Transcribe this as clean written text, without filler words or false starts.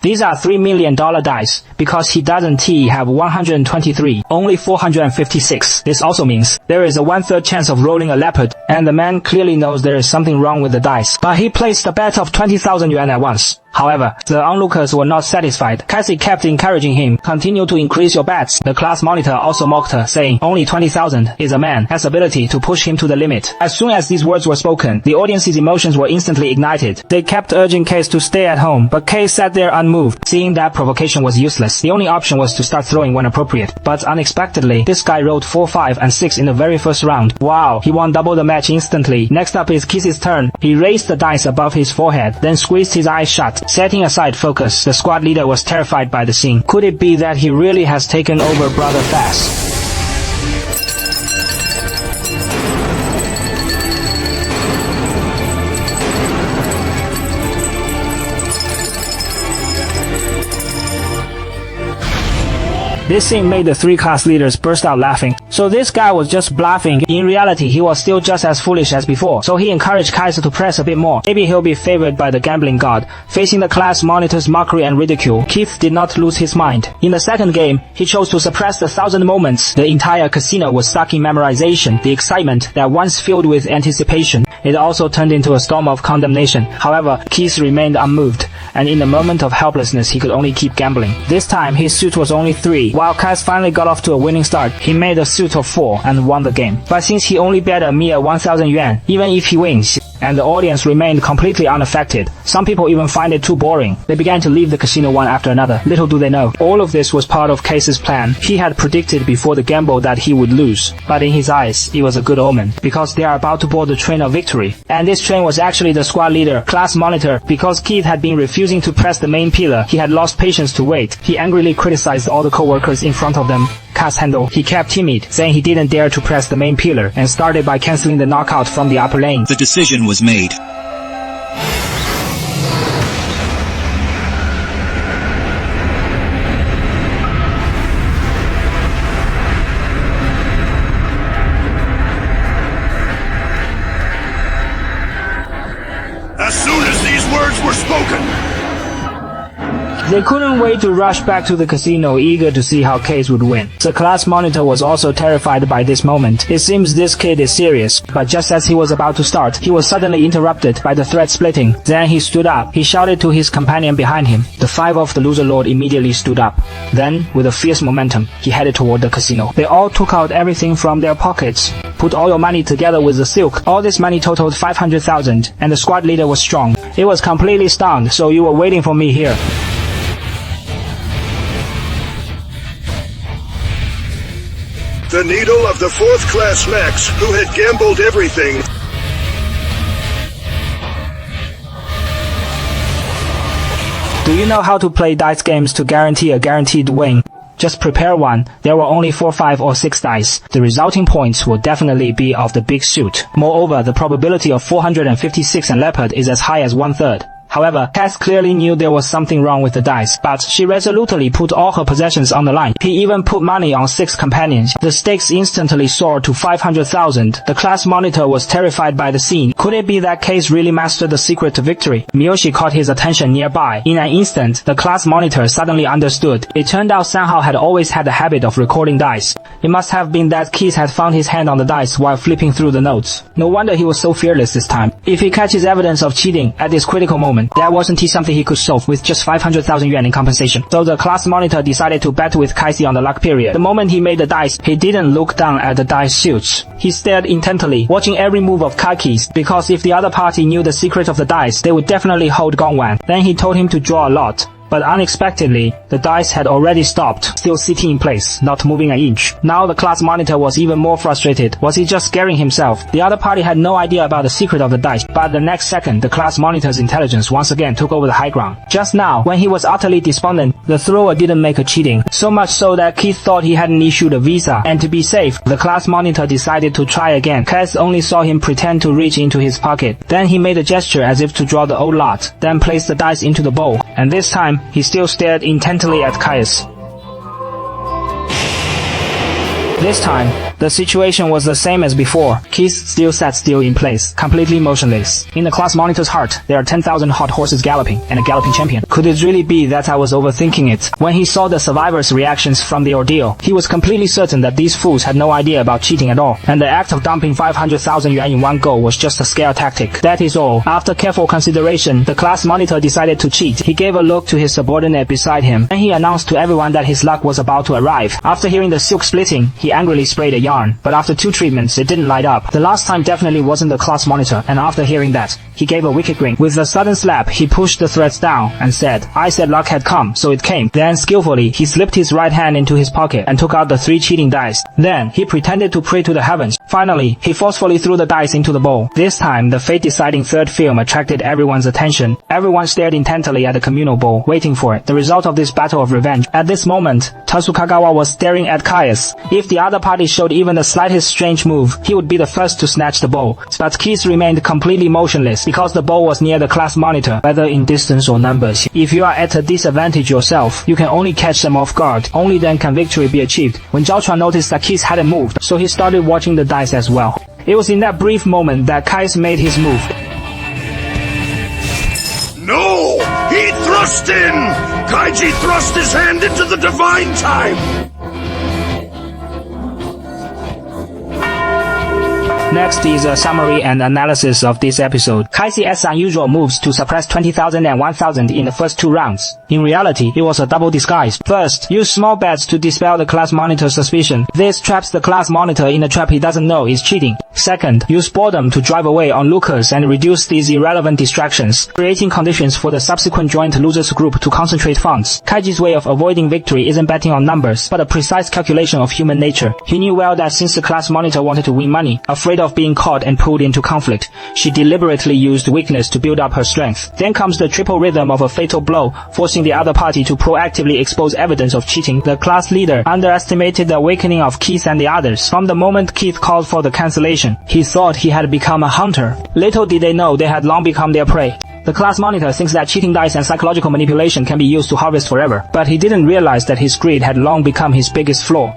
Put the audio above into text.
These are $3 million dice, because he doesn't have 123, only 456. This also means there is a 1/3 chance of rolling a leopard, and the man clearly knows there is something wrong with the dice. But he placed a bet of 20,000 yuan at once. However, the onlookers were not satisfied. Kaiji kept encouraging him, continue to increase your bets. The class monitor also mocked her, saying, only 20,000 is a man's ability to push him to the limit. As soon as these words were spoken, the audience's emotions were instantly ignited. They kept urging Case to stay at home, but Case sat there unmoved. Seeing that provocation was useless, the only option was to start throwing when appropriate. But unexpectedly, this guy rolled 4, 5, and 6 in the very first round. Wow, he won double the match instantly. Next up is Kisse's turn. He raised the dice above his forehead, then squeezed his eyes shut. Setting aside focus, the squad leader was terrified by the scene. Could it be that he really has taken over Brother Fast? This scene made the three class leaders burst out laughing. So this guy was just bluffing. In reality, he was still just as foolish as before. So he encouraged Kaiji to press a bit more. Maybe he'll be favored by the gambling god. Facing the class monitor's mockery and ridicule, Keith did not lose his mind. In the second game, he chose to suppress the 1,000 moments. The entire casino was stuck in memorization. The excitement that once filled with anticipation, it also turned into a storm of condemnation. However, Keith remained unmoved, and in the moment of helplessness, he could only keep gambling. This time, his suit was only 3. While Kaz finally got off to a winning start, he made a suit of 4 and won the game. But since he only bet a mere 1,000 yuan, even if he wins, and the audience remained completely unaffected, some people even find it too boring. They began to leave the casino one after another. Little do they know, all of this was part of Case's plan. He had predicted before the gamble that he would lose. But in his eyes, it was a good omen, because they are about to board the train of victory. And this train was actually the squad leader, class monitor. Because Keith had been refusing to press the main pillar, he had lost patience to wait. He angrily criticized all the co-workers in front of them. Kaz handled, he kept timid, saying he didn't dare to press the main pillar, and started by canceling the knockout from the upper lane. The decision was made. As soon as these words were spoken, they couldn't wait to rush back to the casino, eager to see how Case would win. The class monitor was also terrified by this moment. It seems this kid is serious, but just as he was about to start, he was suddenly interrupted by the thread splitting. Then he stood up. He shouted to his companion behind him. The 5 of the loser lord immediately stood up. Then, with a fierce momentum, he headed toward the casino. They all took out everything from their pockets. Put all your money together with the silk. All this money totaled 500,000, and the squad leader was strong. It was completely stunned, so you were waiting for me here. the needle of the 4th class Max, who had gambled everything. Do you know how to play dice games to guarantee a guaranteed win? Just prepare one. There were only 4, 5, or 6 dice. The resulting points will definitely be of the big suit. Moreover, the probability of 456 and leopard is as high as 1/3. However, Cass clearly knew there was something wrong with the dice, but she resolutely put all her possessions on the line. He even put money on 6 companions. The stakes instantly soared to 500,000. The class monitor was terrified by the scene. Could it be that Case really mastered the secret to victory? Miyoshi caught his attention nearby. In an instant, the class monitor suddenly understood. It turned out Sanhao had always had the habit of recording dice. It must have been that Case had found his hand on the dice while flipping through the notes. No wonder he was so fearless this time. If he catches evidence of cheating at this critical moment, that wasn't something he could solve with just 500,000 yuan in compensation. So the class monitor decided to bet with Kaiji on the luck period. The moment he made the dice, he didn't look down at the dice suits. He stared intently, watching every move of Kaki's, because if the other party knew the secret of the dice, they would definitely hold Gongwan. Then he told him to draw a lot. But unexpectedly, the dice had already stopped, still sitting in place, not moving an inch. Now the class monitor was even more frustrated. Was he just scaring himself? The other party had no idea about the secret of the dice, but the next second, the class monitor's intelligence once again took over the high ground. Just now, when he was utterly despondent, the thrower didn't make a cheating. So much so that Keith thought he hadn't issued a visa. And to be safe, the class monitor decided to try again. Cass only saw him pretend to reach into his pocket. Then he made a gesture as if to draw the old lot, then placed the dice into the bowl. And this time, he still stared intently at Caius. This time, The situation was the same as before. Keith still sat still in place, completely motionless. In the class monitor's heart, there are 10,000 hot horses galloping, and a galloping champion. Could it really be that I was overthinking it? When he saw the survivors' reactions from the ordeal, he was completely certain that these fools had no idea about cheating at all, and the act of dumping 500,000 yuan in one go was just a scare tactic. That is all. After careful consideration, the class monitor decided to cheat. He gave a look to his subordinate beside him, and he announced to everyone that his luck was about to arrive. After hearing the silk splitting, he angrily sprayed a yarn, but after 2 treatments, it didn't light up. The last time definitely wasn't the class monitor, and after hearing that, he gave a wicked grin. With a sudden slap, he pushed the threads down and said, "I said luck had come, so it came." Then skillfully, he slipped his right hand into his pocket and took out the 3 cheating dice. Then, he pretended to pray to the heavens. Finally, he forcefully threw the dice into the bowl. This time, the fate-deciding third film attracted everyone's attention. Everyone stared intently at the communal bowl, waiting for it, the result of this battle of revenge. At this moment, Tasukagawa was staring at Caius. If the other party showed even the slightest strange move, he would be the first to snatch the bowl. But Keith remained completely motionless because the bowl was near the class monitor, whether in distance or numbers. If you are at a disadvantage yourself, you can only catch them off guard. Only then can victory be achieved. When Zhao Chuan noticed that Keith hadn't moved, so he started watching the dice as well. It was in that brief moment that Caius made his move. No! He thrust in! Kaiji thrust his hand into the divine time! Next is a summary and analysis of this episode. Kaisi's unusual moves to suppress 20,000 and 1,000 in the first 2 rounds. In reality, it was a double disguise. First, use small bets to dispel the class monitor's suspicion. This traps the class monitor in a trap he doesn't know is cheating. Second, use boredom to drive away onlookers and reduce these irrelevant distractions, creating conditions for the subsequent joint losers group to concentrate funds. Kaiji's way of avoiding victory isn't betting on numbers, but a precise calculation of human nature. He knew well that since the class monitor wanted to win money, afraid of being caught and pulled into conflict, she deliberately used weakness to build up her strength. Then comes the triple rhythm of a fatal blow, forcing the other party to proactively expose evidence of cheating. The class leader underestimated the awakening of Keith and the others. From the moment Keith called for the cancellation, he thought he had become a hunter. Little did they know they had long become their prey. The class monitor thinks that cheating dice and psychological manipulation can be used to harvest forever, but he didn't realize that his greed had long become his biggest flaw.